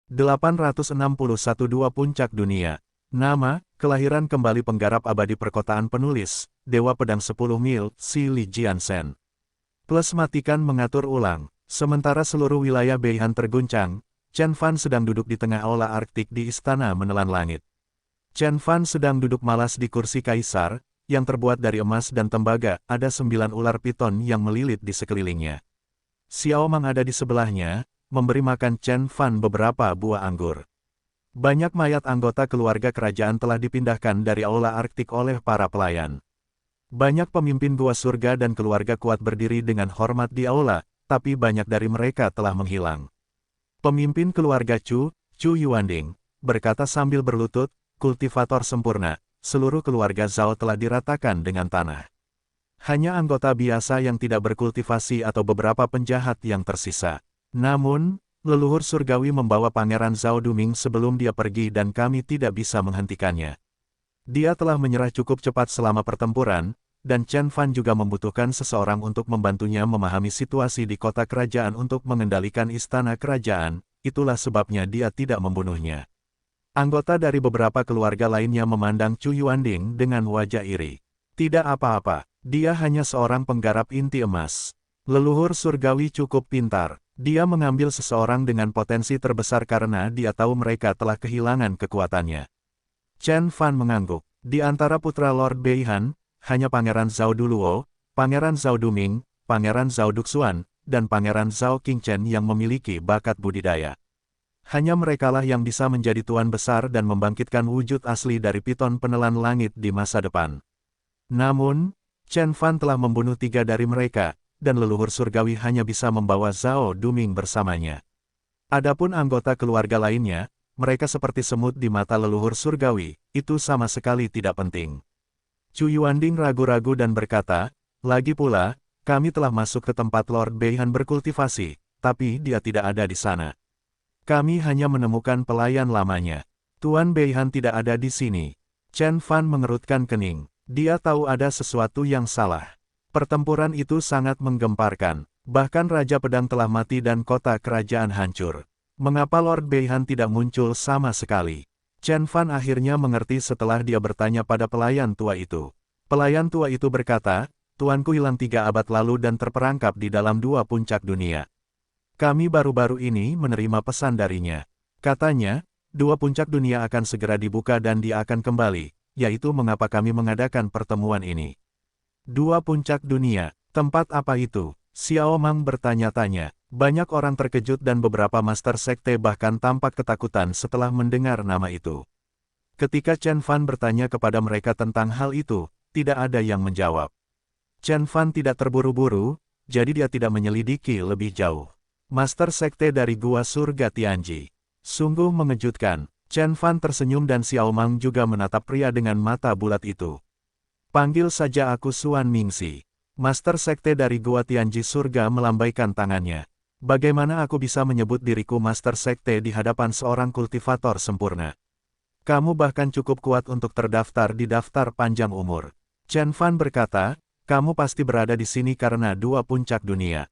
861 Dua Puncak Dunia. Nama, kelahiran kembali penggarap abadi perkotaan penulis, Dewa Pedang 10 Mil, Si Li Jiansen. Plus matikan mengatur ulang. Sementara seluruh wilayah Beihan terguncang, Chen Fan sedang duduk di tengah aula Arktik di istana menelan langit. Chen Fan sedang duduk malas di kursi kaisar, yang terbuat dari emas dan tembaga, ada 9 ular piton yang melilit di sekelilingnya. Xiao Mang ada di sebelahnya, memberi makan Chen Fan beberapa buah anggur. Banyak mayat anggota keluarga kerajaan telah dipindahkan dari aula Arktik oleh para pelayan. Banyak pemimpin gua surga dan keluarga kuat berdiri dengan hormat di aula, tapi banyak dari mereka telah menghilang. Pemimpin keluarga Chu Yuanding, berkata sambil berlutut, kultivator sempurna, seluruh keluarga Zhao telah diratakan dengan tanah. Hanya anggota biasa yang tidak berkultivasi atau beberapa penjahat yang tersisa. Namun, leluhur surgawi membawa Pangeran Zhao Duming sebelum dia pergi dan kami tidak bisa menghentikannya. Dia telah menyerah cukup cepat selama pertempuran, dan Chen Fan juga membutuhkan seseorang untuk membantunya memahami situasi di kota kerajaan untuk mengendalikan istana kerajaan, itulah sebabnya dia tidak membunuhnya. Anggota dari beberapa keluarga lainnya memandang Chu Yuanding dengan wajah iri. Tidak apa-apa, dia hanya seorang penggarap inti emas. Leluhur surgawi cukup pintar. Dia mengambil seseorang dengan potensi terbesar karena dia tahu mereka telah kehilangan kekuatannya. Chen Fan mengangguk. Di antara putra Lord Beihan, hanya Pangeran Zhao Duluo, Pangeran Zhao Duming, Pangeran Zhao Duxuan, dan Pangeran Zhao Qingchen yang memiliki bakat budidaya. Hanya merekalah yang bisa menjadi tuan besar dan membangkitkan wujud asli dari piton penelan langit di masa depan. Namun, Chen Fan telah membunuh 3 dari mereka, dan leluhur surgawi hanya bisa membawa Zhao Duming bersamanya. Adapun anggota keluarga lainnya, mereka seperti semut di mata leluhur surgawi, itu sama sekali tidak penting. Chu Yuanding ragu-ragu dan berkata, lagi pula, kami telah masuk ke tempat Lord Beihan berkultivasi, tapi dia tidak ada di sana. Kami hanya menemukan pelayan lamanya. Tuan Beihan tidak ada di sini. Chen Fan mengerutkan kening. Dia tahu ada sesuatu yang salah. Pertempuran itu sangat menggemparkan. Bahkan Raja Pedang telah mati dan kota kerajaan hancur. Mengapa Lord Beihan tidak muncul sama sekali? Chen Fan akhirnya mengerti setelah dia bertanya pada pelayan tua itu. Pelayan tua itu berkata, tuanku hilang 3 abad lalu dan terperangkap di dalam 2 puncak dunia. Kami baru-baru ini menerima pesan darinya. Katanya, 2 puncak dunia akan segera dibuka dan dia akan kembali, yaitu mengapa kami mengadakan pertemuan ini. 2 puncak dunia, tempat apa itu? Xiao Mang bertanya-tanya. Banyak orang terkejut dan beberapa master sekte bahkan tampak ketakutan setelah mendengar nama itu. Ketika Chen Fan bertanya kepada mereka tentang hal itu, tidak ada yang menjawab. Chen Fan tidak terburu-buru, jadi dia tidak menyelidiki lebih jauh. Master sekte dari Gua Surga Tianji. Sungguh mengejutkan. Chen Fan tersenyum dan Xiao Mang juga menatap pria dengan mata bulat itu. Panggil saja aku Xuan Mingxi. Master sekte dari Gua Tianji Surga melambaikan tangannya. Bagaimana aku bisa menyebut diriku master sekte di hadapan seorang kultivator sempurna? Kamu bahkan cukup kuat untuk terdaftar di daftar panjang umur. Chen Fan berkata, kamu pasti berada di sini karena 2 puncak dunia.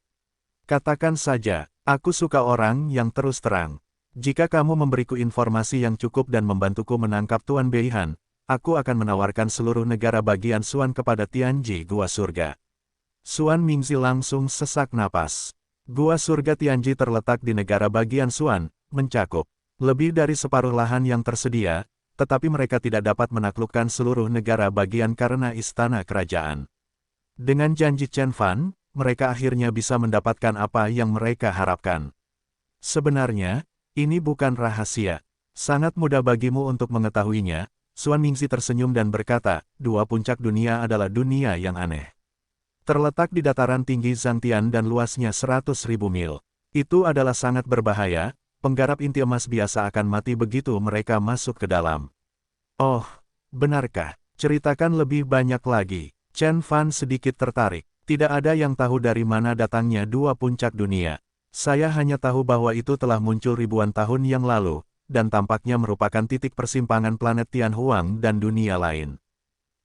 Katakan saja, aku suka orang yang terus terang. Jika kamu memberiku informasi yang cukup dan membantuku menangkap Tuan Beihan, aku akan menawarkan seluruh negara bagian Xuan kepada Tianji Gua Surga. Xuan Mingxi langsung sesak napas. Gua Surga Tianji terletak di negara bagian Xuan, mencakup lebih dari separuh lahan yang tersedia, tetapi mereka tidak dapat menaklukkan seluruh negara bagian karena istana kerajaan. Dengan janji Chen Fan, mereka akhirnya bisa mendapatkan apa yang mereka harapkan. Sebenarnya, ini bukan rahasia. Sangat mudah bagimu untuk mengetahuinya. Xuan Mingxi tersenyum dan berkata, 2 puncak dunia adalah dunia yang aneh. Terletak di dataran tinggi Zhangtian dan luasnya 100.000 mil. Itu adalah sangat berbahaya, penggarap inti emas biasa akan mati begitu mereka masuk ke dalam. Oh, benarkah? Ceritakan lebih banyak lagi. Chen Fan sedikit tertarik. Tidak ada yang tahu dari mana datangnya 2 puncak dunia. Saya hanya tahu bahwa itu telah muncul ribuan tahun yang lalu, dan tampaknya merupakan titik persimpangan planet Tianhuang dan dunia lain.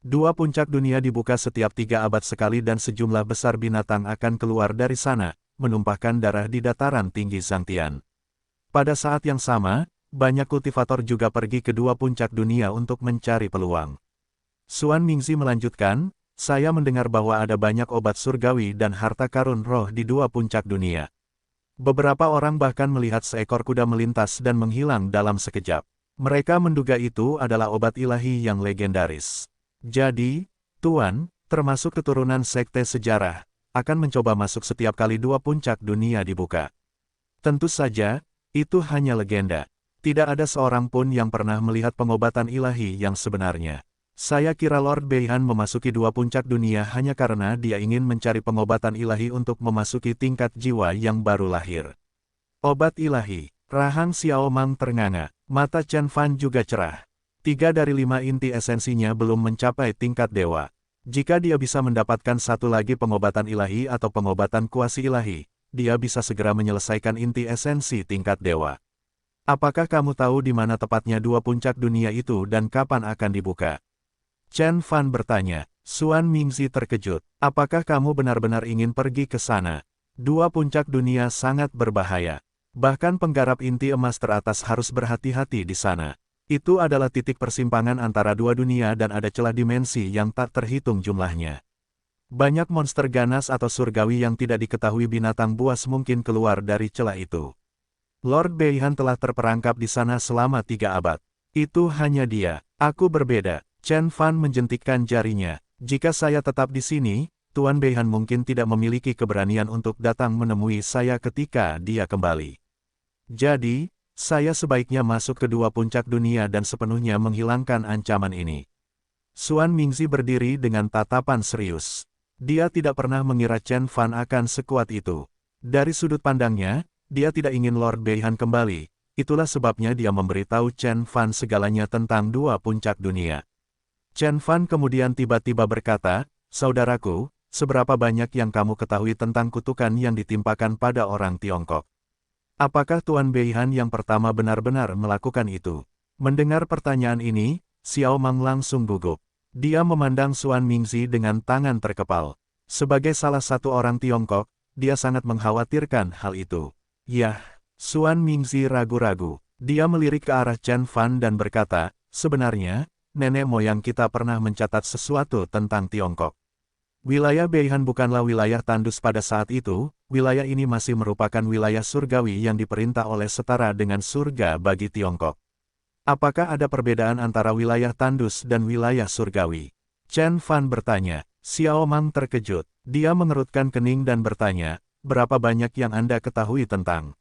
2 puncak dunia dibuka setiap 3 abad sekali dan sejumlah besar binatang akan keluar dari sana, menumpahkan darah di dataran tinggi Zhangtian. Pada saat yang sama, banyak kultivator juga pergi ke dua puncak dunia untuk mencari peluang. Xuan Mingzi melanjutkan, saya mendengar bahwa ada banyak obat surgawi dan harta karun roh di dua puncak dunia. Beberapa orang bahkan melihat seekor kuda melintas dan menghilang dalam sekejap. Mereka menduga itu adalah obat ilahi yang legendaris. Jadi, Tuan, termasuk keturunan sekte sejarah, akan mencoba masuk setiap kali dua puncak dunia dibuka. Tentu saja, itu hanya legenda. Tidak ada seorang pun yang pernah melihat pengobatan ilahi yang sebenarnya. Saya kira Lord Beihan memasuki dua puncak dunia hanya karena dia ingin mencari pengobatan ilahi untuk memasuki tingkat jiwa yang baru lahir. Obat ilahi. Rahang Xiao Mang ternganga. Mata Chen Fan juga cerah. 3 dari 5 inti esensinya belum mencapai tingkat dewa. Jika dia bisa mendapatkan satu lagi pengobatan ilahi atau pengobatan kuasi ilahi, dia bisa segera menyelesaikan inti esensi tingkat dewa. Apakah kamu tahu di mana tepatnya dua puncak dunia itu dan kapan akan dibuka? Chen Fan bertanya. Xuan Mingzi terkejut. Apakah kamu benar-benar ingin pergi ke sana? Dua puncak dunia sangat berbahaya. Bahkan penggarap inti emas teratas harus berhati-hati di sana. Itu adalah titik persimpangan antara dua dunia dan ada celah dimensi yang tak terhitung jumlahnya. Banyak monster ganas atau surgawi yang tidak diketahui binatang buas mungkin keluar dari celah itu. Lord Beihan telah terperangkap di sana selama 3 abad. Itu hanya dia. Aku berbeda. Chen Fan menjentikkan jarinya. Jika saya tetap di sini, Tuan Beihan mungkin tidak memiliki keberanian untuk datang menemui saya ketika dia kembali. Jadi, saya sebaiknya masuk ke dua puncak dunia dan sepenuhnya menghilangkan ancaman ini. Xuan Mingzi berdiri dengan tatapan serius. Dia tidak pernah mengira Chen Fan akan sekuat itu. Dari sudut pandangnya, dia tidak ingin Lord Beihan kembali. Itulah sebabnya dia memberitahu Chen Fan segalanya tentang dua puncak dunia. Chen Fan kemudian tiba-tiba berkata, "Saudaraku, seberapa banyak yang kamu ketahui tentang kutukan yang ditimpakan pada orang Tiongkok? Apakah Tuan Beihan yang pertama benar-benar melakukan itu?" Mendengar pertanyaan ini, Xiao Mang langsung gugup. Dia memandang Xuan Mingzi dengan tangan terkepal. Sebagai salah satu orang Tiongkok, dia sangat mengkhawatirkan hal itu. Yah, Xuan Mingzi ragu-ragu. Dia melirik ke arah Chen Fan dan berkata, "Sebenarnya, nenek moyang kita pernah mencatat sesuatu tentang Tiongkok. Wilayah Beihan bukanlah wilayah tandus pada saat itu, wilayah ini masih merupakan wilayah surgawi yang diperintah oleh setara dengan surga bagi Tiongkok. Apakah ada perbedaan antara wilayah tandus dan wilayah surgawi?" Chen Fan bertanya. Xiao Mang terkejut. Dia mengerutkan kening dan bertanya, "Berapa banyak yang Anda ketahui tentang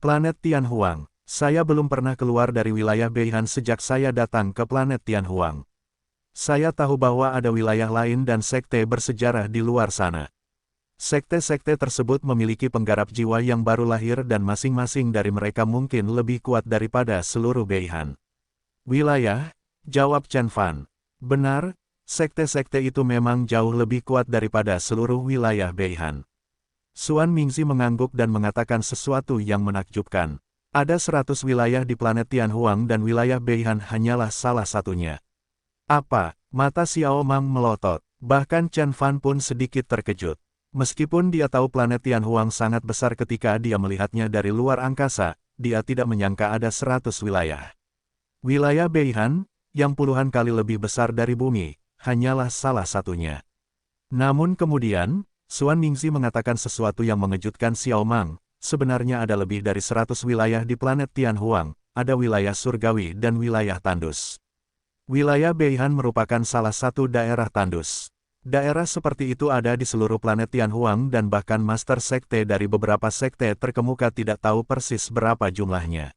planet Tianhuang?" "Saya belum pernah keluar dari wilayah Beihan sejak saya datang ke planet Tianhuang. Saya tahu bahwa ada wilayah lain dan sekte bersejarah di luar sana. Sekte-sekte tersebut memiliki penggarap jiwa yang baru lahir dan masing-masing dari mereka mungkin lebih kuat daripada seluruh Beihan." "Wilayah?" jawab Chen Fan. "Benar, sekte-sekte itu memang jauh lebih kuat daripada seluruh wilayah Beihan." Xuan Mingzi mengangguk dan mengatakan sesuatu yang menakjubkan. Ada 100 wilayah di planet Tianhuang dan wilayah Beihan hanyalah salah satunya. Apa? Mata Xiao Mang melotot. Bahkan Chen Fan pun sedikit terkejut. Meskipun dia tahu planet Tianhuang sangat besar ketika dia melihatnya dari luar angkasa, dia tidak menyangka ada 100 wilayah. Wilayah Beihan, yang puluhan kali lebih besar dari bumi, hanyalah salah satunya. Namun kemudian, Xuan Mingzi mengatakan sesuatu yang mengejutkan Xiao Mang. Sebenarnya ada lebih dari 100 wilayah di planet Tianhuang, ada wilayah surgawi dan wilayah tandus. Wilayah Beihan merupakan salah satu daerah tandus. Daerah seperti itu ada di seluruh planet Tianhuang dan bahkan master sekte dari beberapa sekte terkemuka tidak tahu persis berapa jumlahnya.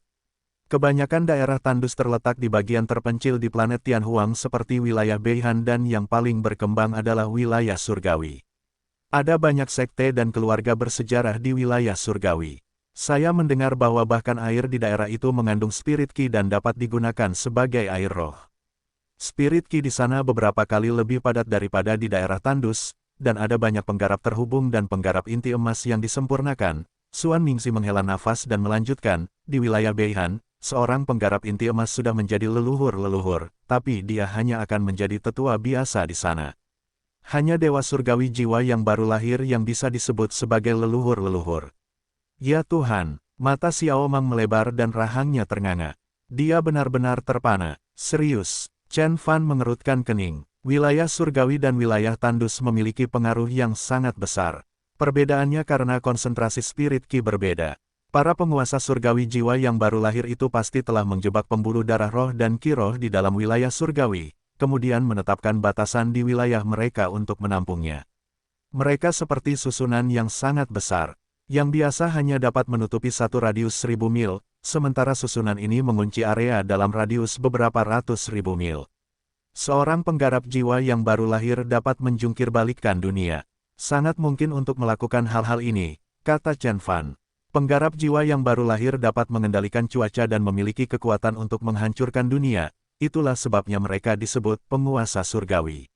Kebanyakan daerah tandus terletak di bagian terpencil di planet Tianhuang seperti wilayah Beihan dan yang paling berkembang adalah wilayah surgawi. Ada banyak sekte dan keluarga bersejarah di wilayah surgawi. Saya mendengar bahwa bahkan air di daerah itu mengandung spirit ki dan dapat digunakan sebagai air roh. Spirit ki di sana beberapa kali lebih padat daripada di daerah tandus, dan ada banyak penggarap terhubung dan penggarap inti emas yang disempurnakan. Xuan Mingzi menghela nafas dan melanjutkan, di wilayah Beihan, seorang penggarap inti emas sudah menjadi leluhur-leluhur, tapi dia hanya akan menjadi tetua biasa di sana. Hanya dewa surgawi jiwa yang baru lahir yang bisa disebut sebagai leluhur-leluhur. Ya Tuhan, Mata Xiao Mang melebar dan rahangnya ternganga. Dia benar-benar terpana. Serius, Chen Fan mengerutkan kening. Wilayah surgawi dan wilayah tandus memiliki pengaruh yang sangat besar. Perbedaannya karena konsentrasi spirit Qi berbeda. Para penguasa surgawi jiwa yang baru lahir itu pasti telah menjebak pembuluh darah roh dan Qi roh di dalam wilayah surgawi, kemudian menetapkan batasan di wilayah mereka untuk menampungnya. Mereka seperti susunan yang sangat besar, yang biasa hanya dapat menutupi satu radius 1000 mil, sementara susunan ini mengunci area dalam radius beberapa ratus ribu mil. Seorang penggarap jiwa yang baru lahir dapat menjungkirbalikkan dunia. Sangat mungkin untuk melakukan hal-hal ini, kata Chen Fan. Penggarap jiwa yang baru lahir dapat mengendalikan cuaca dan memiliki kekuatan untuk menghancurkan dunia, itulah sebabnya mereka disebut penguasa surgawi.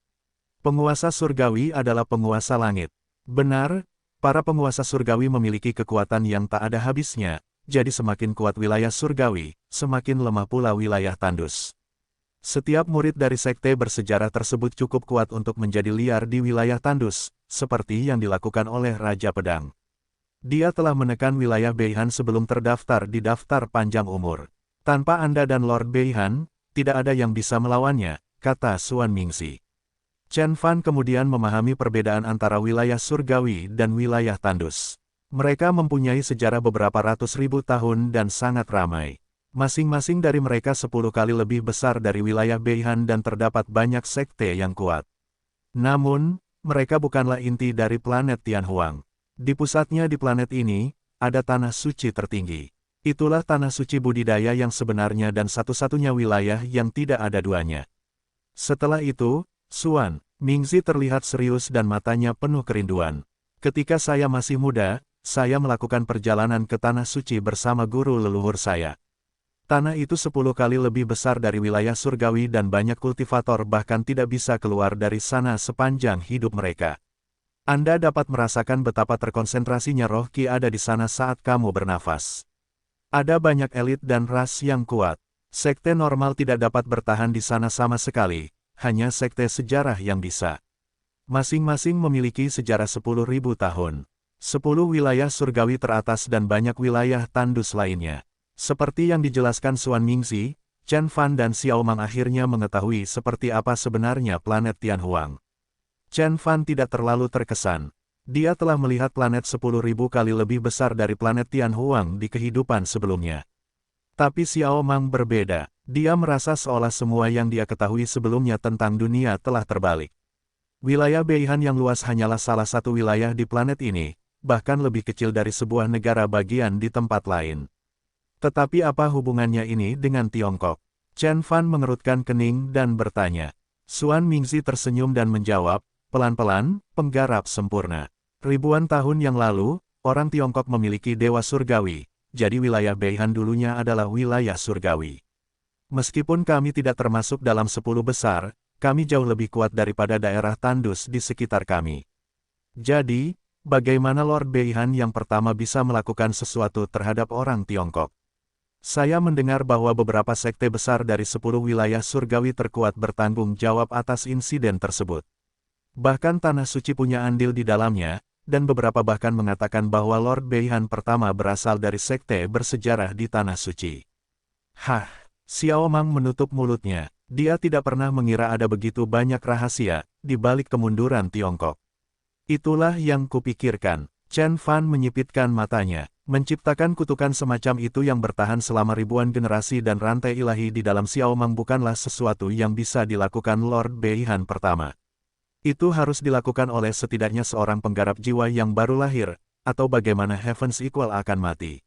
Penguasa surgawi adalah penguasa langit. Benar, para penguasa surgawi memiliki kekuatan yang tak ada habisnya, jadi semakin kuat wilayah surgawi, semakin lemah pula wilayah tandus. Setiap murid dari sekte bersejarah tersebut cukup kuat untuk menjadi liar di wilayah tandus, seperti yang dilakukan oleh Raja Pedang. Dia telah menekan wilayah Beihan sebelum terdaftar di daftar panjang umur. Tanpa Anda dan Lord Beihan, tidak ada yang bisa melawannya, kata Xuan Mingxi. Chen Fan kemudian memahami perbedaan antara wilayah surgawi dan wilayah tandus. Mereka mempunyai sejarah beberapa ratus ribu tahun dan sangat ramai. Masing-masing dari mereka 10 kali lebih besar dari wilayah Beihan dan terdapat banyak sekte yang kuat. Namun, mereka bukanlah inti dari planet Tianhuang. Di pusatnya di planet ini, ada tanah suci tertinggi. Itulah tanah suci budidaya yang sebenarnya dan satu-satunya wilayah yang tidak ada duanya. Setelah itu, Xuan Mingxi terlihat serius dan matanya penuh kerinduan. Ketika saya masih muda, saya melakukan perjalanan ke tanah suci bersama guru leluhur saya. Tanah itu 10 kali lebih besar dari wilayah surgawi dan banyak kultivator bahkan tidak bisa keluar dari sana sepanjang hidup mereka. Anda dapat merasakan betapa terkonsentrasinya roh Qi ada di sana saat kamu bernafas. Ada banyak elit dan ras yang kuat. Sekte normal tidak dapat bertahan di sana sama sekali. Hanya sekte sejarah yang bisa. Masing-masing memiliki sejarah 10.000 tahun. 10 wilayah surgawi teratas dan banyak wilayah tandus lainnya. Seperti yang dijelaskan Xuan Mingxi, Chen Fan dan Xiao Mang akhirnya mengetahui seperti apa sebenarnya planet Tianhuang. Chen Fan tidak terlalu terkesan. Dia telah melihat planet 10.000 kali lebih besar dari planet Tianhuang di kehidupan sebelumnya. Tapi Xiao Mang berbeda. Dia merasa seolah semua yang dia ketahui sebelumnya tentang dunia telah terbalik. Wilayah Beihan yang luas hanyalah salah satu wilayah di planet ini, bahkan lebih kecil dari sebuah negara bagian di tempat lain. Tetapi apa hubungannya ini dengan Tiongkok? Chen Fan mengerutkan kening dan bertanya. Xuan Mingxi tersenyum dan menjawab, pelan-pelan, penggarap sempurna. Ribuan tahun yang lalu, orang Tiongkok memiliki dewa surgawi, jadi wilayah Beihan dulunya adalah wilayah surgawi. Meskipun kami tidak termasuk dalam 10 besar, kami jauh lebih kuat daripada daerah tandus di sekitar kami. Jadi, bagaimana Lord Beihan yang pertama bisa melakukan sesuatu terhadap orang Tiongkok? Saya mendengar bahwa beberapa sekte besar dari 10 wilayah surgawi terkuat bertanggung jawab atas insiden tersebut. Bahkan Tanah Suci punya andil di dalamnya, dan beberapa bahkan mengatakan bahwa Lord Beihan pertama berasal dari sekte bersejarah di Tanah Suci. Hah! Xiao Mang menutup mulutnya. Dia tidak pernah mengira ada begitu banyak rahasia di balik kemunduran Tiongkok. Itulah yang kupikirkan. Chen Fan menyipitkan matanya. Menciptakan kutukan semacam itu yang bertahan selama ribuan generasi dan rantai ilahi di dalam Xiao Mang bukanlah sesuatu yang bisa dilakukan Lord Beihan pertama. Itu harus dilakukan oleh setidaknya seorang penggarap jiwa yang baru lahir, atau bagaimana Heaven's Equal akan mati.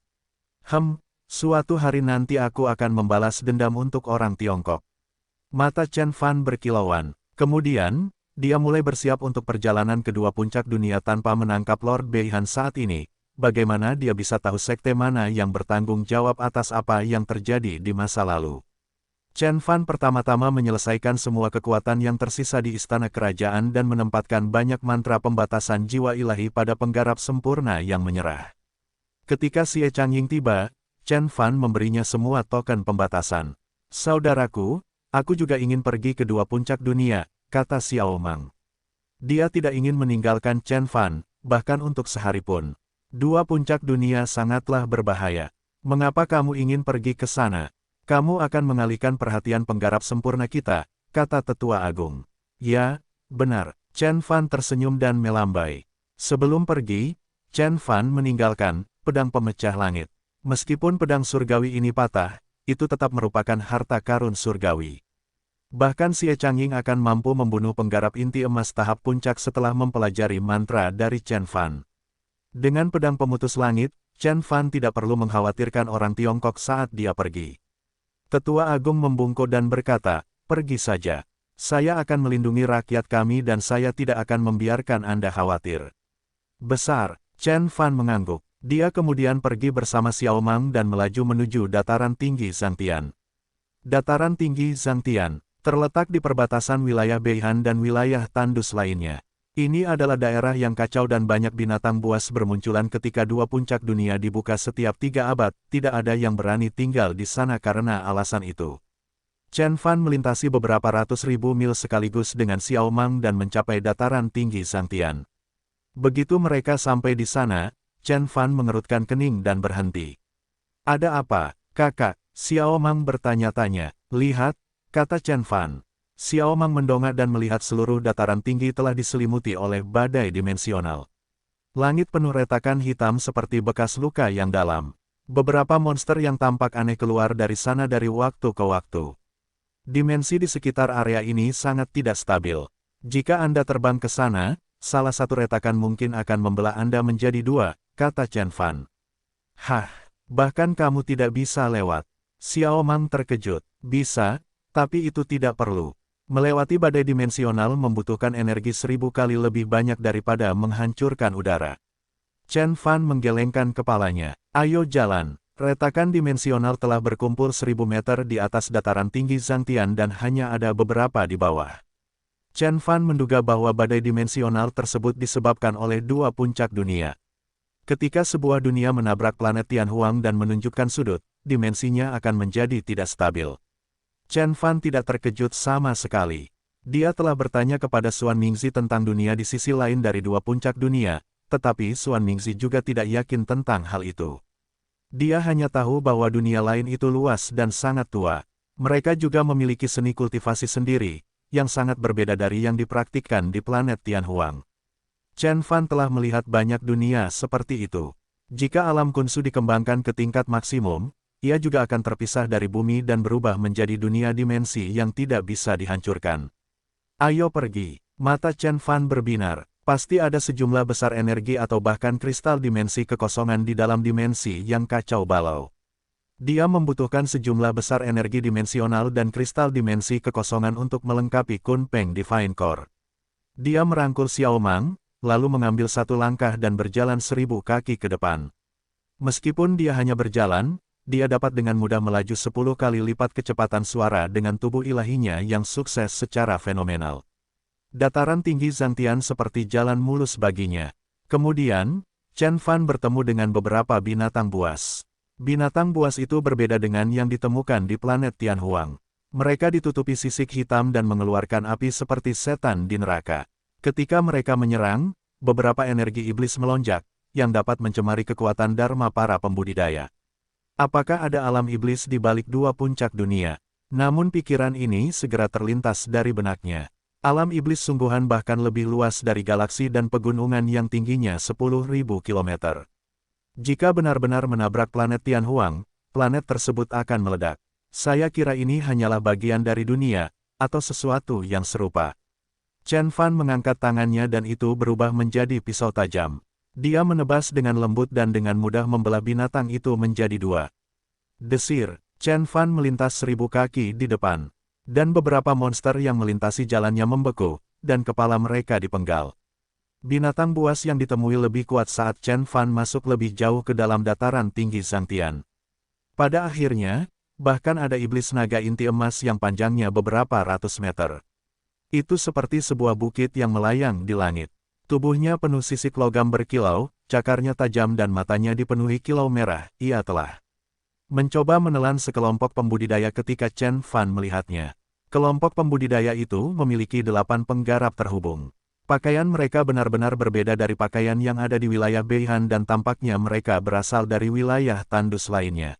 Suatu hari nanti aku akan membalas dendam untuk orang Tiongkok. Mata Chen Fan berkilauan. Kemudian, dia mulai bersiap untuk perjalanan kedua puncak dunia tanpa menangkap Lord Beihan saat ini. Bagaimana dia bisa tahu sekte mana yang bertanggung jawab atas apa yang terjadi di masa lalu? Chen Fan pertama-tama menyelesaikan semua kekuatan yang tersisa di istana kerajaan dan menempatkan banyak mantra pembatasan jiwa ilahi pada penggarap sempurna yang menyerah. Ketika Xie Changying tiba, Chen Fan memberinya semua token pembatasan. Saudaraku, aku juga ingin pergi ke dua puncak dunia, kata Xiao Mang. Dia tidak ingin meninggalkan Chen Fan, bahkan untuk sehari pun. Dua puncak dunia sangatlah berbahaya. Mengapa kamu ingin pergi ke sana? Kamu akan mengalihkan perhatian penggarap sempurna kita, kata Tetua Agung. Ya, benar. Chen Fan tersenyum dan melambai. Sebelum pergi, Chen Fan meninggalkan pedang pemecah langit. Meskipun pedang surgawi ini patah, itu tetap merupakan harta karun surgawi. Bahkan Xie Changying akan mampu membunuh penggarap inti emas tahap puncak setelah mempelajari mantra dari Chen Fan. Dengan pedang pemutus langit, Chen Fan tidak perlu mengkhawatirkan orang Tiongkok saat dia pergi. Tetua Agung membungkuk dan berkata, pergi saja. Saya akan melindungi rakyat kami dan saya tidak akan membiarkan Anda khawatir. Besar, Chen Fan mengangguk. Dia kemudian pergi bersama Xiao Mang dan melaju menuju dataran tinggi Zhangtian. Dataran tinggi Zhangtian terletak di perbatasan wilayah Beihan dan wilayah tandus lainnya. Ini adalah daerah yang kacau dan banyak binatang buas bermunculan ketika dua puncak dunia dibuka setiap 3 abad, tidak ada yang berani tinggal di sana karena alasan itu. Chen Fan melintasi beberapa ratus ribu mil sekaligus dengan Xiao Mang dan mencapai dataran tinggi Zhangtian. Begitu mereka sampai di sana, Chen Fan mengerutkan kening dan berhenti. Ada apa, kakak? Xiao Mang bertanya-tanya. Lihat, kata Chen Fan. Xiao Mang mendongak dan melihat seluruh dataran tinggi telah diselimuti oleh badai dimensional. Langit penuh retakan hitam seperti bekas luka yang dalam. Beberapa monster yang tampak aneh keluar dari sana dari waktu ke waktu. Dimensi di sekitar area ini sangat tidak stabil. Jika Anda terbang ke sana, salah satu retakan mungkin akan membelah Anda menjadi 2, kata Chen Fan. Hah, bahkan kamu tidak bisa lewat. Xiao Mang terkejut. Bisa, tapi itu tidak perlu. Melewati badai dimensional membutuhkan energi 1000 kali lebih banyak daripada menghancurkan udara. Chen Fan menggelengkan kepalanya. Ayo jalan. Retakan dimensional telah berkumpul 1000 meter di atas dataran tinggi Zhangtian dan hanya ada beberapa di bawah. Chen Fan menduga bahwa badai dimensional tersebut disebabkan oleh dua puncak dunia. Ketika sebuah dunia menabrak planet Tianhuang dan menunjukkan sudut, dimensinya akan menjadi tidak stabil. Chen Fan tidak terkejut sama sekali. Dia telah bertanya kepada Xuan Mingzi tentang dunia di sisi lain dari dua puncak dunia, tetapi Xuan Mingzi juga tidak yakin tentang hal itu. Dia hanya tahu bahwa dunia lain itu luas dan sangat tua. Mereka juga memiliki seni kultivasi sendiri, yang sangat berbeda dari yang dipraktikkan di planet Tianhuang. Chen Fan telah melihat banyak dunia seperti itu. Jika alam kunsu dikembangkan ke tingkat maksimum, ia juga akan terpisah dari bumi dan berubah menjadi dunia dimensi yang tidak bisa dihancurkan. Ayo pergi. Mata Chen Fan berbinar. Pasti ada sejumlah besar energi atau bahkan kristal dimensi kekosongan di dalam dimensi yang kacau balau. Dia membutuhkan sejumlah besar energi dimensional dan kristal dimensi kekosongan untuk melengkapi Kunpeng Divine Core. Dia merangkul Xiao Mang, lalu mengambil satu langkah dan berjalan 1000 kaki ke depan. Meskipun dia hanya berjalan, dia dapat dengan mudah melaju 10 kali lipat kecepatan suara dengan tubuh ilahinya yang sukses secara fenomenal. Dataran tinggi Zhangtian seperti jalan mulus baginya. Kemudian, Chen Fan bertemu dengan beberapa binatang buas. Binatang buas itu berbeda dengan yang ditemukan di planet Tianhuang. Mereka ditutupi sisik hitam dan mengeluarkan api seperti setan di neraka. Ketika mereka menyerang, beberapa energi iblis melonjak, yang dapat mencemari kekuatan dharma para pembudidaya. Apakah ada alam iblis di balik dua puncak dunia? Namun pikiran ini segera terlintas dari benaknya. Alam iblis sungguhan bahkan lebih luas dari galaksi dan pegunungan yang tingginya 10.000 km. Jika benar-benar menabrak planet Tianhuang, planet tersebut akan meledak. Saya kira ini hanyalah bagian dari dunia, atau sesuatu yang serupa. Chen Fan mengangkat tangannya dan itu berubah menjadi pisau tajam. Dia menebas dengan lembut dan dengan mudah membelah binatang itu menjadi 2. Desir, Chen Fan melintas 1000 kaki di depan. Dan beberapa monster yang melintasi jalannya membeku, dan kepala mereka dipenggal. Binatang buas yang ditemui lebih kuat saat Chen Fan masuk lebih jauh ke dalam dataran tinggi Zhangtian. Pada akhirnya, bahkan ada iblis naga inti emas yang panjangnya beberapa ratus meter. Itu seperti sebuah bukit yang melayang di langit. Tubuhnya penuh sisik logam berkilau, cakarnya tajam dan matanya dipenuhi kilau merah. Ia telah mencoba menelan sekelompok pembudidaya ketika Chen Fan melihatnya. Kelompok pembudidaya itu memiliki 8 penggarap terhubung. Pakaian mereka benar-benar berbeda dari pakaian yang ada di wilayah Beihan dan tampaknya mereka berasal dari wilayah tandus lainnya.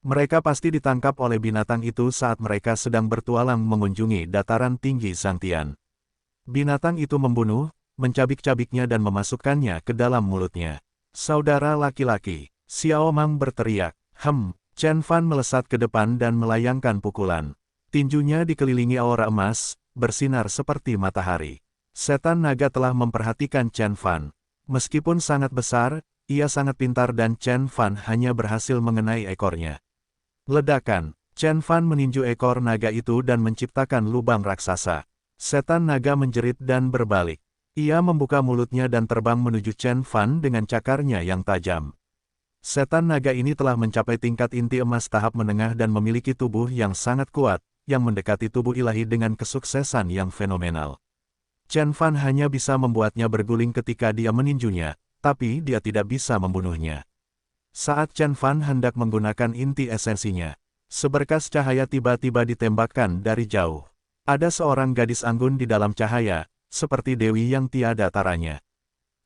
Mereka pasti ditangkap oleh binatang itu saat mereka sedang bertualang mengunjungi dataran tinggi Zhangtian. Binatang itu membunuh, mencabik-cabiknya dan memasukkannya ke dalam mulutnya. Saudara laki-laki, Xiao Mang berteriak. Chen Fan melesat ke depan dan melayangkan pukulan. Tinjunya dikelilingi aura emas, bersinar seperti matahari. Setan naga telah memperhatikan Chen Fan. Meskipun sangat besar, ia sangat pintar dan Chen Fan hanya berhasil mengenai ekornya. Ledakan, Chen Fan meninju ekor naga itu dan menciptakan lubang raksasa. Setan naga menjerit dan berbalik. Ia membuka mulutnya dan terbang menuju Chen Fan dengan cakarnya yang tajam. Setan naga ini telah mencapai tingkat inti emas tahap menengah dan memiliki tubuh yang sangat kuat, yang mendekati tubuh ilahi dengan kesuksesan yang fenomenal. Chen Fan hanya bisa membuatnya berguling ketika dia meninjunya, tapi dia tidak bisa membunuhnya. Saat Chen Fan hendak menggunakan inti esensinya, seberkas cahaya tiba-tiba ditembakkan dari jauh. Ada seorang gadis anggun di dalam cahaya, seperti dewi yang tiada taranya.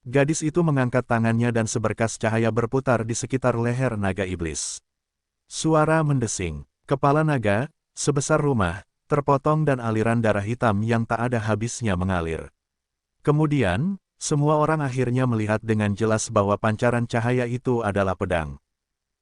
Gadis itu mengangkat tangannya dan seberkas cahaya berputar di sekitar leher naga iblis. Suara mendesing, kepala naga, sebesar rumah, terpotong dan aliran darah hitam yang tak ada habisnya mengalir. Kemudian, semua orang akhirnya melihat dengan jelas bahwa pancaran cahaya itu adalah pedang.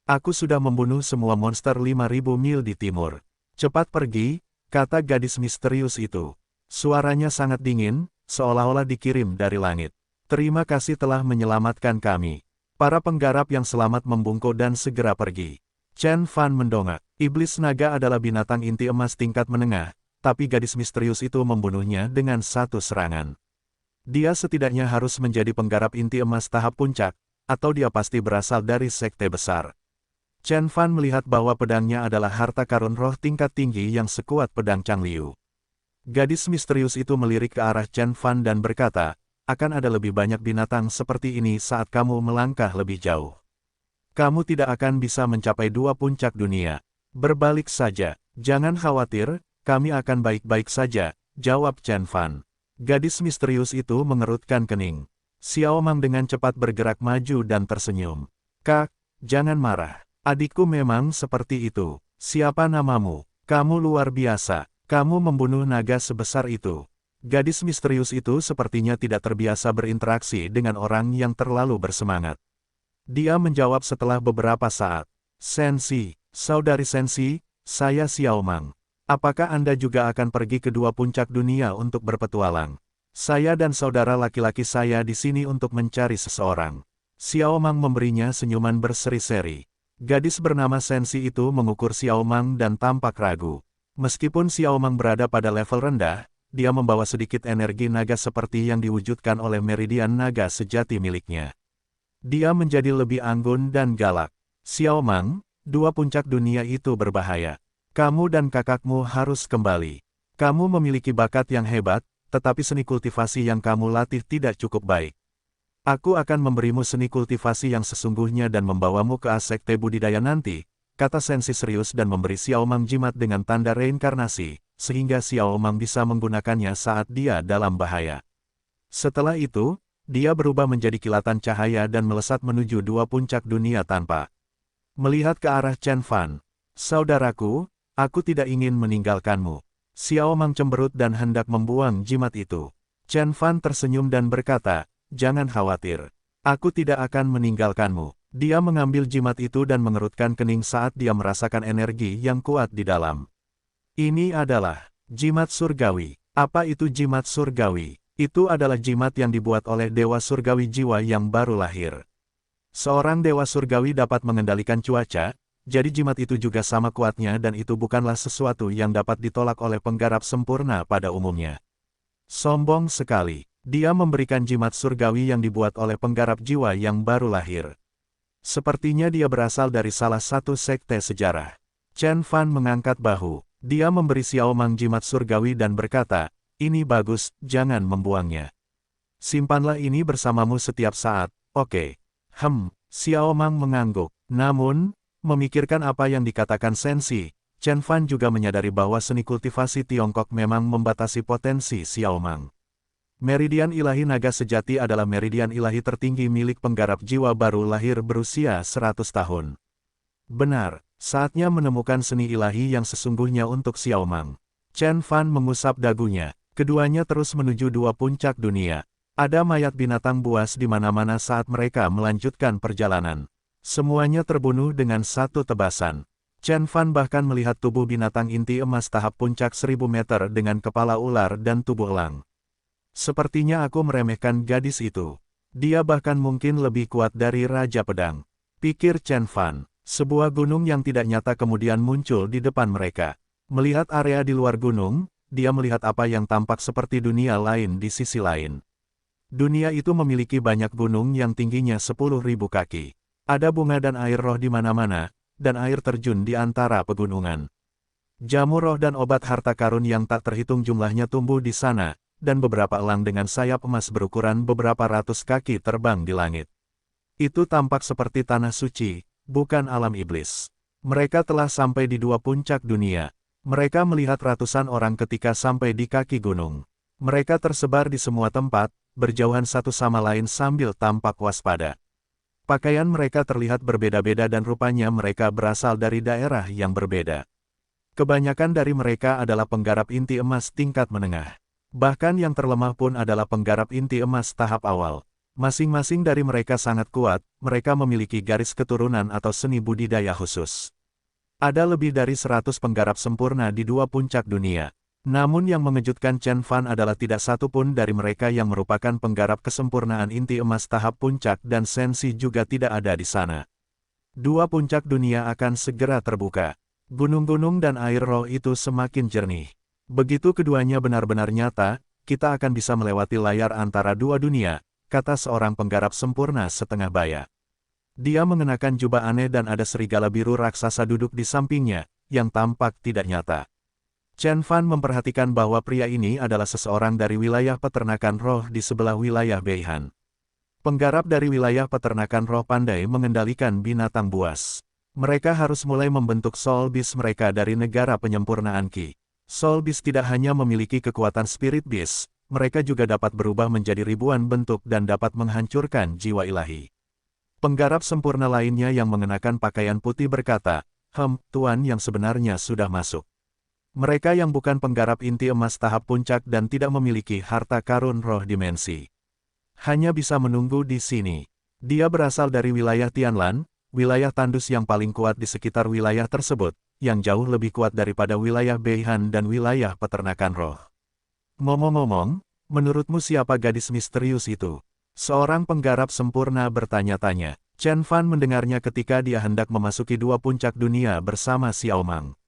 Aku sudah membunuh semua monster 5.000 mil di timur. Cepat pergi, kata gadis misterius itu. Suaranya sangat dingin, seolah-olah dikirim dari langit. Terima kasih telah menyelamatkan kami. Para penggarap yang selamat membungkuk dan segera pergi. Chen Fan mendongak. Iblis naga adalah binatang inti emas tingkat menengah, tapi gadis misterius itu membunuhnya dengan satu serangan. Dia setidaknya harus menjadi penggarap inti emas tahap puncak, atau dia pasti berasal dari sekte besar. Chen Fan melihat bahwa pedangnya adalah harta karun roh tingkat tinggi yang sekuat pedang Changliu. Gadis misterius itu melirik ke arah Chen Fan dan berkata, akan ada lebih banyak binatang seperti ini saat kamu melangkah lebih jauh. Kamu tidak akan bisa mencapai 2 puncak dunia. Berbalik saja, jangan khawatir, kami akan baik-baik saja, jawab Chen Fan. Gadis misterius itu mengerutkan kening. Xiao Mang dengan cepat bergerak maju dan tersenyum. Kak, jangan marah. Adikku memang seperti itu. Siapa namamu? Kamu luar biasa. Kamu membunuh naga sebesar itu. Gadis misterius itu sepertinya tidak terbiasa berinteraksi dengan orang yang terlalu bersemangat. Dia menjawab setelah beberapa saat. Sensi, saudari Sensi, saya Xiao Mang. Apakah Anda juga akan pergi ke 2 puncak dunia untuk berpetualang? Saya dan saudara laki-laki saya di sini untuk mencari seseorang. Xiao Mang memberinya senyuman berseri-seri. Gadis bernama Sensi itu mengukur Xiao Mang dan tampak ragu. Meskipun Xiao Mang berada pada level rendah, dia membawa sedikit energi naga seperti yang diwujudkan oleh meridian naga sejati miliknya. Dia menjadi lebih anggun dan galak. Xiao Mang, 2 puncak dunia itu berbahaya. Kamu dan kakakmu harus kembali. Kamu memiliki bakat yang hebat, tetapi seni kultivasi yang kamu latih tidak cukup baik. Aku akan memberimu seni kultivasi yang sesungguhnya dan membawamu ke sekte budidaya nanti, kata Sensi serius dan memberi Xiao Mang jimat dengan tanda reinkarnasi, sehingga Xiao Mang bisa menggunakannya saat dia dalam bahaya. Setelah itu, dia berubah menjadi kilatan cahaya dan melesat menuju 2 puncak dunia tanpa melihat ke arah Chen Fan. Saudaraku, aku tidak ingin meninggalkanmu. Xiao Mang cemberut dan hendak membuang jimat itu. Chen Fan tersenyum dan berkata, jangan khawatir. Aku tidak akan meninggalkanmu. Dia mengambil jimat itu dan mengerutkan kening saat dia merasakan energi yang kuat di dalam. Ini adalah jimat surgawi. Apa itu jimat surgawi? Itu adalah jimat yang dibuat oleh Dewa Surgawi Jiwa yang baru lahir. Seorang Dewa Surgawi dapat mengendalikan cuaca, jadi jimat itu juga sama kuatnya dan itu bukanlah sesuatu yang dapat ditolak oleh penggarap sempurna pada umumnya. Sombong sekali, dia memberikan jimat surgawi yang dibuat oleh penggarap jiwa yang baru lahir. Sepertinya dia berasal dari salah satu sekte sejarah. Chen Fan mengangkat bahu, dia memberi Xiao Mang jimat surgawi dan berkata, ini bagus, jangan membuangnya. Simpanlah ini bersamamu setiap saat, oke. Xiao Mang mengangguk. Namun, memikirkan apa yang dikatakan Sensi, Chen Fan juga menyadari bahwa seni kultivasi Tiongkok memang membatasi potensi Xiao Mang. Meridian ilahi naga sejati adalah meridian ilahi tertinggi milik penggarap jiwa baru lahir berusia 100 tahun. Benar, saatnya menemukan seni ilahi yang sesungguhnya untuk Xiao Mang. Chen Fan mengusap dagunya. Keduanya terus menuju dua puncak dunia. Ada mayat binatang buas di mana-mana saat mereka melanjutkan perjalanan. Semuanya terbunuh dengan satu tebasan. Chen Fan bahkan melihat tubuh binatang inti emas tahap puncak 1000 meter dengan kepala ular dan tubuh elang. Sepertinya aku meremehkan gadis itu. Dia bahkan mungkin lebih kuat dari Raja Pedang. Pikir Chen Fan. Sebuah gunung yang tidak nyata kemudian muncul di depan mereka. Melihat area di luar gunung, dia melihat apa yang tampak seperti dunia lain di sisi lain. Dunia itu memiliki banyak gunung yang tingginya 10.000 kaki. Ada bunga dan air roh di mana-mana, dan air terjun di antara pegunungan. Jamu roh dan obat harta karun yang tak terhitung jumlahnya tumbuh di sana, dan beberapa elang dengan sayap emas berukuran beberapa ratus kaki terbang di langit. Itu tampak seperti tanah suci, bukan alam iblis. Mereka telah sampai di dua puncak dunia. Mereka melihat ratusan orang ketika sampai di kaki gunung. Mereka tersebar di semua tempat, berjauhan satu sama lain sambil tampak waspada. Pakaian mereka terlihat berbeda-beda dan rupanya mereka berasal dari daerah yang berbeda. Kebanyakan dari mereka adalah penggarap inti emas tingkat menengah. Bahkan yang terlemah pun adalah penggarap inti emas tahap awal. Masing-masing dari mereka sangat kuat, mereka memiliki garis keturunan atau seni budidaya khusus. Ada lebih dari 100 penggarap sempurna di dua puncak dunia. Namun yang mengejutkan Chen Fan adalah tidak satu pun dari mereka yang merupakan penggarap kesempurnaan inti emas tahap puncak dan sensi juga tidak ada di sana. Dua puncak dunia akan segera terbuka. Gunung-gunung dan air roh itu semakin jernih. Begitu keduanya benar-benar nyata, kita akan bisa melewati layar antara dua dunia, kata seorang penggarap sempurna setengah baya. Dia mengenakan jubah aneh dan ada serigala biru raksasa duduk di sampingnya, yang tampak tidak nyata. Chen Fan memperhatikan bahwa pria ini adalah seseorang dari wilayah peternakan roh di sebelah wilayah Beihan. Penggarap dari wilayah peternakan roh pandai mengendalikan binatang buas. Mereka harus mulai membentuk Soul Beast mereka dari negara penyempurnaan Qi. Soul Beast tidak hanya memiliki kekuatan Spirit Beast, mereka juga dapat berubah menjadi ribuan bentuk dan dapat menghancurkan jiwa ilahi. Penggarap sempurna lainnya yang mengenakan pakaian putih berkata, Tuan yang sebenarnya sudah masuk. Mereka yang bukan penggarap inti emas tahap puncak dan tidak memiliki harta karun roh dimensi. Hanya bisa menunggu di sini. Dia berasal dari wilayah Tianlan, wilayah tandus yang paling kuat di sekitar wilayah tersebut, yang jauh lebih kuat daripada wilayah Beihan dan wilayah peternakan roh. Ngomong-ngomong, menurutmu siapa gadis misterius itu? Seorang penggarap sempurna bertanya-tanya. Chen Fan mendengarnya ketika dia hendak memasuki dua puncak dunia bersama Xiao Mang.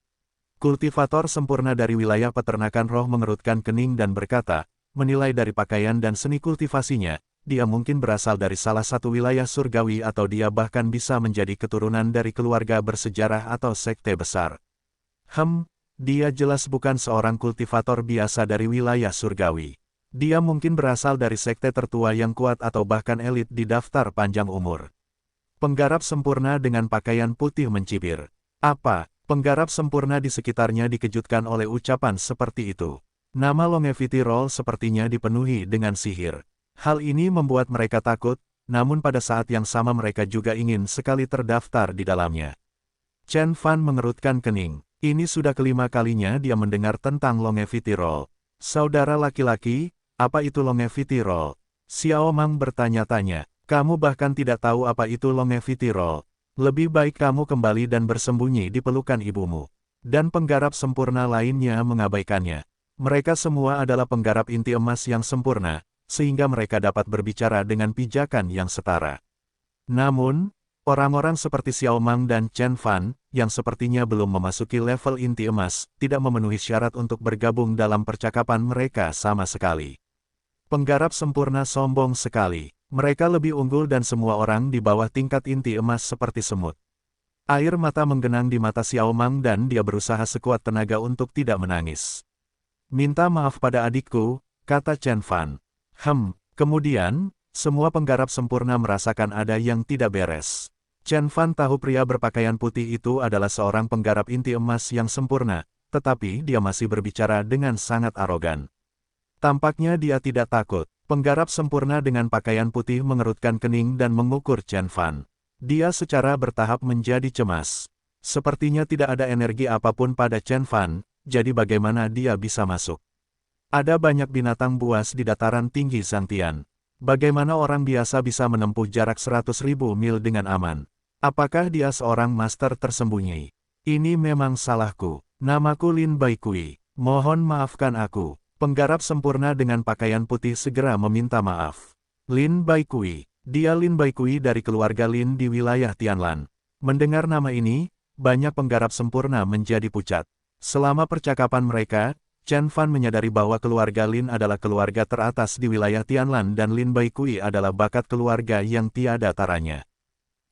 Kultivator sempurna dari wilayah peternakan roh mengerutkan kening dan berkata, menilai dari pakaian dan seni kultivasinya, dia mungkin berasal dari salah satu wilayah surgawi atau dia bahkan bisa menjadi keturunan dari keluarga bersejarah atau sekte besar. Dia jelas bukan seorang kultivator biasa dari wilayah surgawi. Dia mungkin berasal dari sekte tertua yang kuat atau bahkan elit di daftar panjang umur. Penggarap sempurna dengan pakaian putih mencibir. Apa? Penggarap sempurna di sekitarnya dikejutkan oleh ucapan seperti itu. Nama Longevity Roll sepertinya dipenuhi dengan sihir. Hal ini membuat mereka takut, namun pada saat yang sama mereka juga ingin sekali terdaftar di dalamnya. Chen Fan mengerutkan kening. Ini sudah kelima kalinya dia mendengar tentang Longevity Roll. Saudara laki-laki, apa itu Longevity Roll? Xiao Mang bertanya-tanya. Kamu bahkan tidak tahu apa itu Longevity Roll. Lebih baik kamu kembali dan bersembunyi di pelukan ibumu. Dan penggarap sempurna lainnya mengabaikannya. Mereka semua adalah penggarap inti emas yang sempurna, sehingga mereka dapat berbicara dengan pijakan yang setara. Namun, orang-orang seperti Xiao Mang dan Chen Fan, yang sepertinya belum memasuki level inti emas, tidak memenuhi syarat untuk bergabung dalam percakapan mereka sama sekali. Penggarap sempurna sombong sekali. Mereka lebih unggul dan semua orang di bawah tingkat inti emas seperti semut. Air mata menggenang di mata Xiao Mang dan dia berusaha sekuat tenaga untuk tidak menangis. Minta maaf pada adikku, kata Chen Fan. Kemudian, semua penggarap sempurna merasakan ada yang tidak beres. Chen Fan tahu pria berpakaian putih itu adalah seorang penggarap inti emas yang sempurna, tetapi dia masih berbicara dengan sangat arogan. Tampaknya dia tidak takut. Penggarap sempurna dengan pakaian putih mengerutkan kening dan mengukur Chen Fan. Dia secara bertahap menjadi cemas. Sepertinya tidak ada energi apapun pada Chen Fan, jadi bagaimana dia bisa masuk? Ada banyak binatang buas di dataran tinggi Zhangtian. Bagaimana orang biasa bisa menempuh jarak 100.000 mil dengan aman? Apakah dia seorang master tersembunyi? Ini memang salahku. Namaku Lin Baikui. Mohon maafkan aku. Penggarap sempurna dengan pakaian putih segera meminta maaf. Lin Baikui. Dia Lin Baikui dari keluarga Lin di wilayah Tianlan. Mendengar nama ini, banyak penggarap sempurna menjadi pucat. Selama percakapan mereka, Chen Fan menyadari bahwa keluarga Lin adalah keluarga teratas di wilayah Tianlan dan Lin Baikui adalah bakat keluarga yang tiada taranya.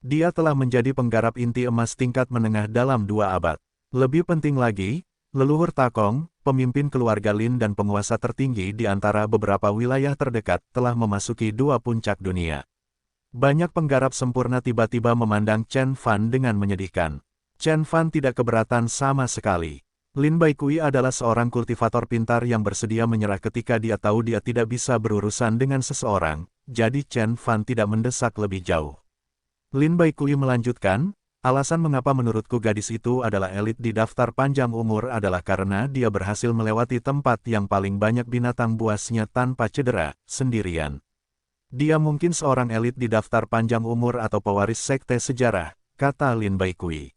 Dia telah menjadi penggarap inti emas tingkat menengah dalam 2 abad. Lebih penting lagi, leluhur Takong, pemimpin keluarga Lin dan penguasa tertinggi di antara beberapa wilayah terdekat, telah memasuki 2 puncak dunia. Banyak penggarap sempurna tiba-tiba memandang Chen Fan dengan menyedihkan. Chen Fan tidak keberatan sama sekali. Lin Baikui adalah seorang kultivator pintar yang bersedia menyerah ketika dia tahu dia tidak bisa berurusan dengan seseorang, jadi Chen Fan tidak mendesak lebih jauh. Lin Baikui melanjutkan, alasan mengapa menurutku gadis itu adalah elit di daftar panjang umur adalah karena dia berhasil melewati tempat yang paling banyak binatang buasnya tanpa cedera, sendirian. Dia mungkin seorang elit di daftar panjang umur atau pewaris sekte sejarah, kata Lin Baikui.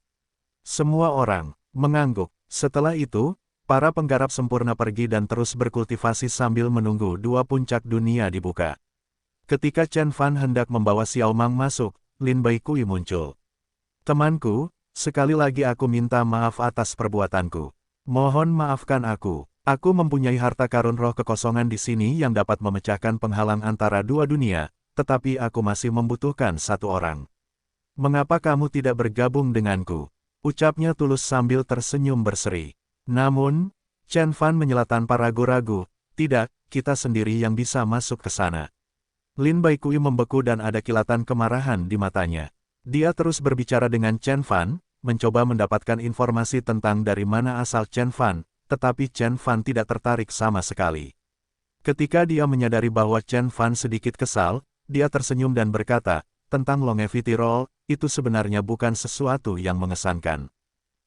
Semua orang mengangguk. Setelah itu, para penggarap sempurna pergi dan terus berkultivasi sambil menunggu 2 puncak dunia dibuka. Ketika Chen Fan hendak membawa Xiao Mang masuk, Lin Baikui muncul. Temanku, sekali lagi aku minta maaf atas perbuatanku. Mohon maafkan aku. Aku mempunyai harta karun roh kekosongan di sini yang dapat memecahkan penghalang antara 2 dunia, tetapi aku masih membutuhkan 1 orang. Mengapa kamu tidak bergabung denganku? Ucapnya tulus sambil tersenyum berseri. Namun, Chen Fan menyela tanpa ragu-ragu, tidak, kita sendiri yang bisa masuk ke sana. Lin Baikui membeku dan ada kilatan kemarahan di matanya. Dia terus berbicara dengan Chen Fan, mencoba mendapatkan informasi tentang dari mana asal Chen Fan, tetapi Chen Fan tidak tertarik sama sekali. Ketika dia menyadari bahwa Chen Fan sedikit kesal, dia tersenyum dan berkata, tentang longevity roll, itu sebenarnya bukan sesuatu yang mengesankan.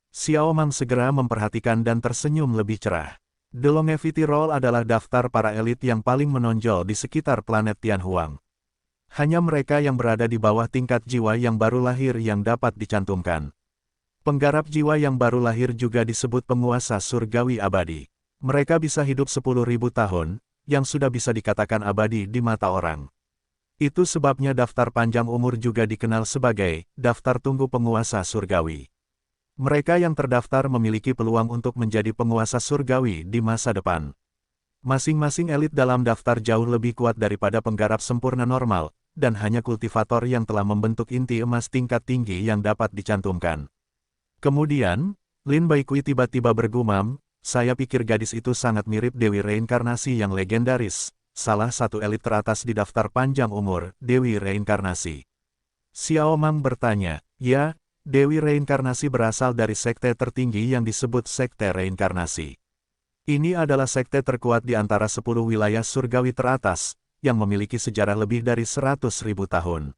Xiao Mang segera memperhatikan dan tersenyum lebih cerah. The Longevity Roll adalah daftar para elit yang paling menonjol di sekitar planet Tianhuang. Hanya mereka yang berada di bawah tingkat jiwa yang baru lahir yang dapat dicantumkan. Penggarap jiwa yang baru lahir juga disebut penguasa surgawi abadi. Mereka bisa hidup 10.000 tahun, yang sudah bisa dikatakan abadi di mata orang. Itu sebabnya daftar panjang umur juga dikenal sebagai daftar tunggu penguasa surgawi. Mereka yang terdaftar memiliki peluang untuk menjadi penguasa surgawi di masa depan. Masing-masing elit dalam daftar jauh lebih kuat daripada penggarap sempurna normal, dan hanya kultivator yang telah membentuk inti emas tingkat tinggi yang dapat dicantumkan. Kemudian, Lin Baikui tiba-tiba bergumam, saya pikir gadis itu sangat mirip Dewi Reinkarnasi yang legendaris. Salah satu elit teratas di daftar panjang umur, Dewi Reinkarnasi. Xiao Mang bertanya, ya, Dewi Reinkarnasi berasal dari sekte tertinggi yang disebut Sekte Reinkarnasi. Ini adalah sekte terkuat di antara 10 wilayah surgawi teratas, yang memiliki sejarah lebih dari 100.000 tahun.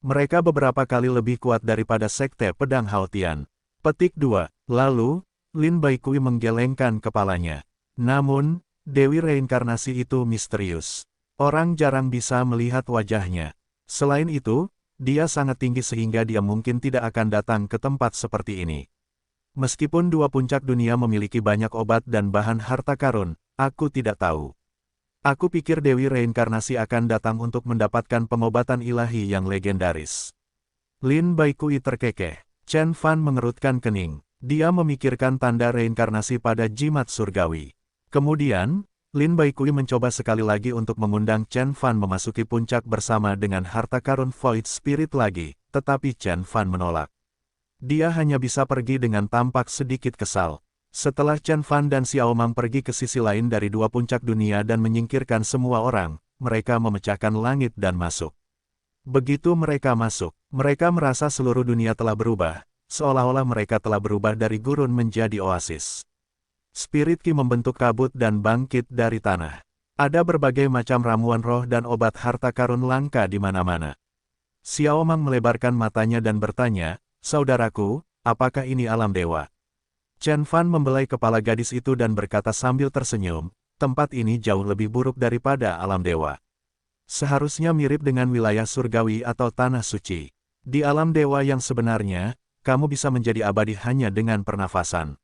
Mereka beberapa kali lebih kuat daripada sekte pedang Haotian. Petik 2. Lalu, Lin Baikui menggelengkan kepalanya. Namun, Dewi Reinkarnasi itu misterius. Orang jarang bisa melihat wajahnya. Selain itu, dia sangat tinggi sehingga dia mungkin tidak akan datang ke tempat seperti ini. Meskipun 2 puncak dunia memiliki banyak obat dan bahan harta karun, aku tidak tahu. Aku pikir Dewi Reinkarnasi akan datang untuk mendapatkan pengobatan ilahi yang legendaris. Lin Baikui terkekeh. Chen Fan mengerutkan kening. Dia memikirkan tanda reinkarnasi pada jimat surgawi. Kemudian, Lin Baikui mencoba sekali lagi untuk mengundang Chen Fan memasuki puncak bersama dengan harta karun Void Spirit lagi, tetapi Chen Fan menolak. Dia hanya bisa pergi dengan tampak sedikit kesal. Setelah Chen Fan dan Xiao Mang pergi ke sisi lain dari 2 puncak dunia dan menyingkirkan semua orang, mereka memecahkan langit dan masuk. Begitu mereka masuk, mereka merasa seluruh dunia telah berubah, seolah-olah mereka telah berubah dari gurun menjadi oasis. Spirit Ki membentuk kabut dan bangkit dari tanah. Ada berbagai macam ramuan roh dan obat harta karun langka di mana-mana. Xiao Mang melebarkan matanya dan bertanya, "Saudaraku, apakah ini alam dewa?" Chen Fan membelai kepala gadis itu dan berkata sambil tersenyum, "Tempat ini jauh lebih buruk daripada alam dewa. Seharusnya mirip dengan wilayah surgawi atau tanah suci. Di alam dewa yang sebenarnya, kamu bisa menjadi abadi hanya dengan pernafasan.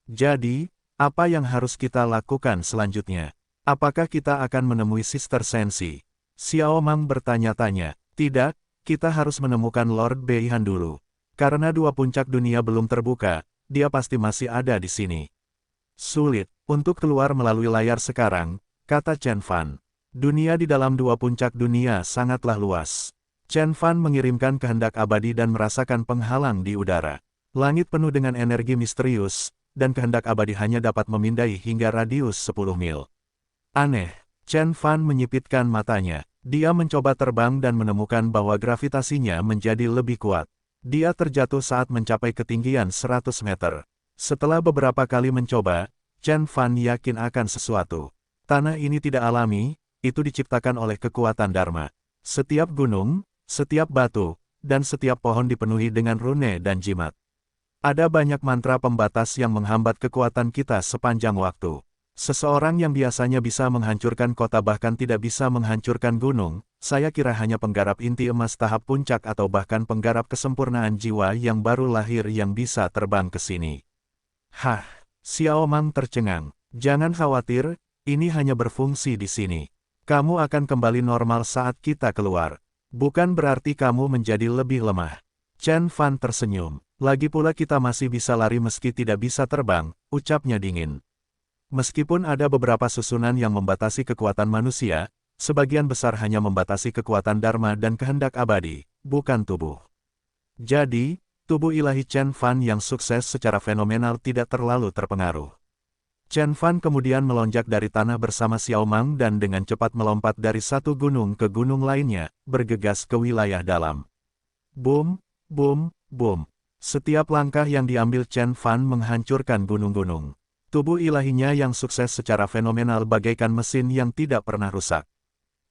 Jadi, apa yang harus kita lakukan selanjutnya? Apakah kita akan menemui Sister Sensi?" Xiao Mang bertanya-tanya. "Tidak, kita harus menemukan Lord Beihan dulu. Karena dua puncak dunia belum terbuka, dia pasti masih ada di sini." "Sulit untuk keluar melalui layar sekarang," kata Chen Fan. "Dunia di dalam dua puncak dunia sangatlah luas." Chen Fan mengirimkan kehendak abadi dan merasakan penghalang di udara. Langit penuh dengan energi misterius, dan kehendak abadi hanya dapat memindai hingga radius 10 mil. Aneh, Chen Fan menyipitkan matanya. Dia mencoba terbang dan menemukan bahwa gravitasinya menjadi lebih kuat. Dia terjatuh saat mencapai ketinggian 100 meter. Setelah beberapa kali mencoba, Chen Fan yakin akan sesuatu. Tanah ini tidak alami, itu diciptakan oleh kekuatan Dharma. Setiap gunung, setiap batu, dan setiap pohon dipenuhi dengan rune dan jimat. Ada banyak mantra pembatas yang menghambat kekuatan kita sepanjang waktu. Seseorang yang biasanya bisa menghancurkan kota bahkan tidak bisa menghancurkan gunung, saya kira hanya penggarap inti emas tahap puncak atau bahkan penggarap kesempurnaan jiwa yang baru lahir yang bisa terbang ke sini. Hah, Xiao Mang tercengang. Jangan khawatir, ini hanya berfungsi di sini. Kamu akan kembali normal saat kita keluar. Bukan berarti kamu menjadi lebih lemah. Chen Fan tersenyum. Lagi pula kita masih bisa lari meski tidak bisa terbang, ucapnya dingin. Meskipun ada beberapa susunan yang membatasi kekuatan manusia, sebagian besar hanya membatasi kekuatan Dharma dan kehendak abadi, bukan tubuh. Jadi, tubuh ilahi Chen Fan yang sukses secara fenomenal tidak terlalu terpengaruh. Chen Fan kemudian melonjak dari tanah bersama Xiao Mang dan dengan cepat melompat dari satu gunung ke gunung lainnya, bergegas ke wilayah dalam. Boom, boom, boom. Setiap langkah yang diambil Chen Fan menghancurkan gunung-gunung. Tubuh ilahinya yang sukses secara fenomenal bagaikan mesin yang tidak pernah rusak.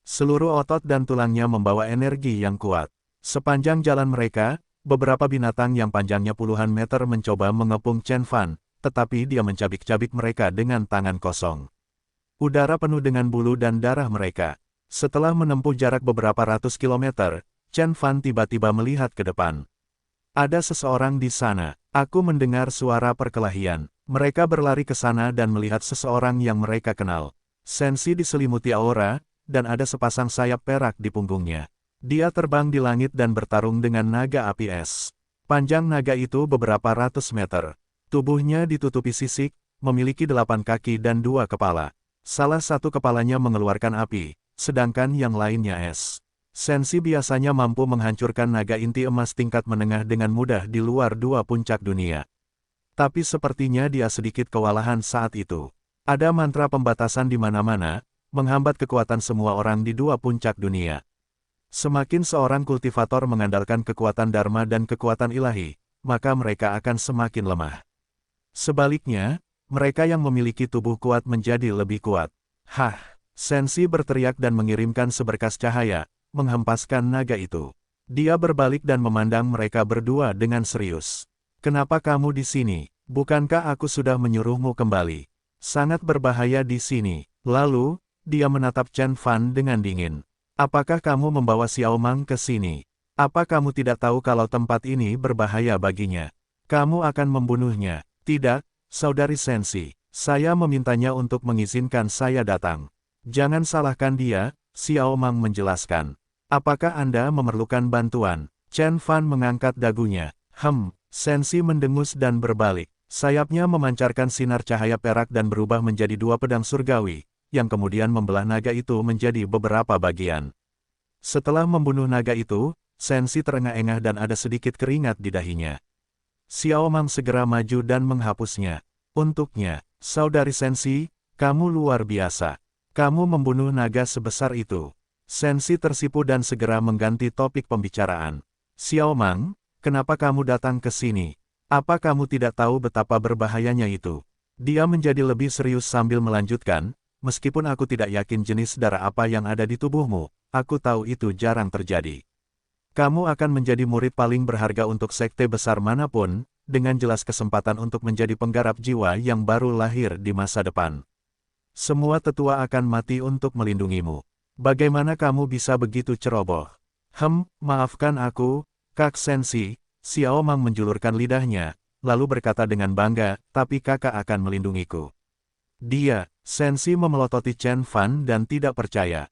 Seluruh otot dan tulangnya membawa energi yang kuat. Sepanjang jalan mereka, beberapa binatang yang panjangnya puluhan meter mencoba mengepung Chen Fan, tetapi dia mencabik-cabik mereka dengan tangan kosong. Udara penuh dengan bulu dan darah mereka. Setelah menempuh jarak beberapa ratus kilometer, Chen Fan tiba-tiba melihat ke depan. Ada seseorang di sana. Aku mendengar suara perkelahian. Mereka berlari ke sana dan melihat seseorang yang mereka kenal. Sensi diselimuti aura, dan ada sepasang sayap perak di punggungnya. Dia terbang di langit dan bertarung dengan naga api es. Panjang naga itu beberapa ratus meter. Tubuhnya ditutupi sisik, memiliki 8 kaki dan 2 kepala. Salah satu kepalanya mengeluarkan api, sedangkan yang lainnya es. Sensi biasanya mampu menghancurkan naga inti emas tingkat menengah dengan mudah di luar dua puncak dunia. Tapi sepertinya dia sedikit kewalahan saat itu. Ada mantra pembatasan di mana-mana, menghambat kekuatan semua orang di dua puncak dunia. Semakin seorang kultivator mengandalkan kekuatan Dharma dan kekuatan ilahi, maka mereka akan semakin lemah. Sebaliknya, mereka yang memiliki tubuh kuat menjadi lebih kuat. Hah! Sensi berteriak dan mengirimkan seberkas cahaya, menghempaskan naga itu. Dia berbalik dan memandang mereka berdua dengan serius. "Kenapa kamu di sini? Bukankah aku sudah menyuruhmu kembali? Sangat berbahaya di sini." Lalu, dia menatap Chen Fan dengan dingin. "Apakah kamu membawa Xiao Mang ke sini? Apa kamu tidak tahu kalau tempat ini berbahaya baginya? Kamu akan membunuhnya." "Tidak, Saudari Sensi. Saya memintanya untuk mengizinkan saya datang." "Jangan salahkan dia," Xiao Mang menjelaskan. "Apakah Anda memerlukan bantuan?" Chen Fan mengangkat dagunya. Sensi mendengus dan berbalik. Sayapnya memancarkan sinar cahaya perak dan berubah menjadi dua pedang surgawi, yang kemudian membelah naga itu menjadi beberapa bagian. Setelah membunuh naga itu, Sensi terengah-engah dan ada sedikit keringat di dahinya. Xiao Mang segera maju dan menghapusnya. "Untuknya, Saudari Sensi, kamu luar biasa. Kamu membunuh naga sebesar itu." Sensi tersipu dan segera mengganti topik pembicaraan. "Xiao Mang, kenapa kamu datang ke sini? Apa kamu tidak tahu betapa berbahayanya itu?" Dia menjadi lebih serius sambil melanjutkan, meskipun aku tidak yakin jenis darah apa yang ada di tubuhmu, aku tahu itu jarang terjadi. Kamu akan menjadi murid paling berharga untuk sekte besar manapun, dengan jelas kesempatan untuk menjadi penggarap jiwa yang baru lahir di masa depan. Semua tetua akan mati untuk melindungimu. Bagaimana kamu bisa begitu ceroboh? Maafkan aku, Kak Sensi. Xiao Mang menjulurkan lidahnya, lalu berkata dengan bangga, tapi kakak akan melindungiku. Dia, Sensi memelototi Chen Fan dan tidak percaya.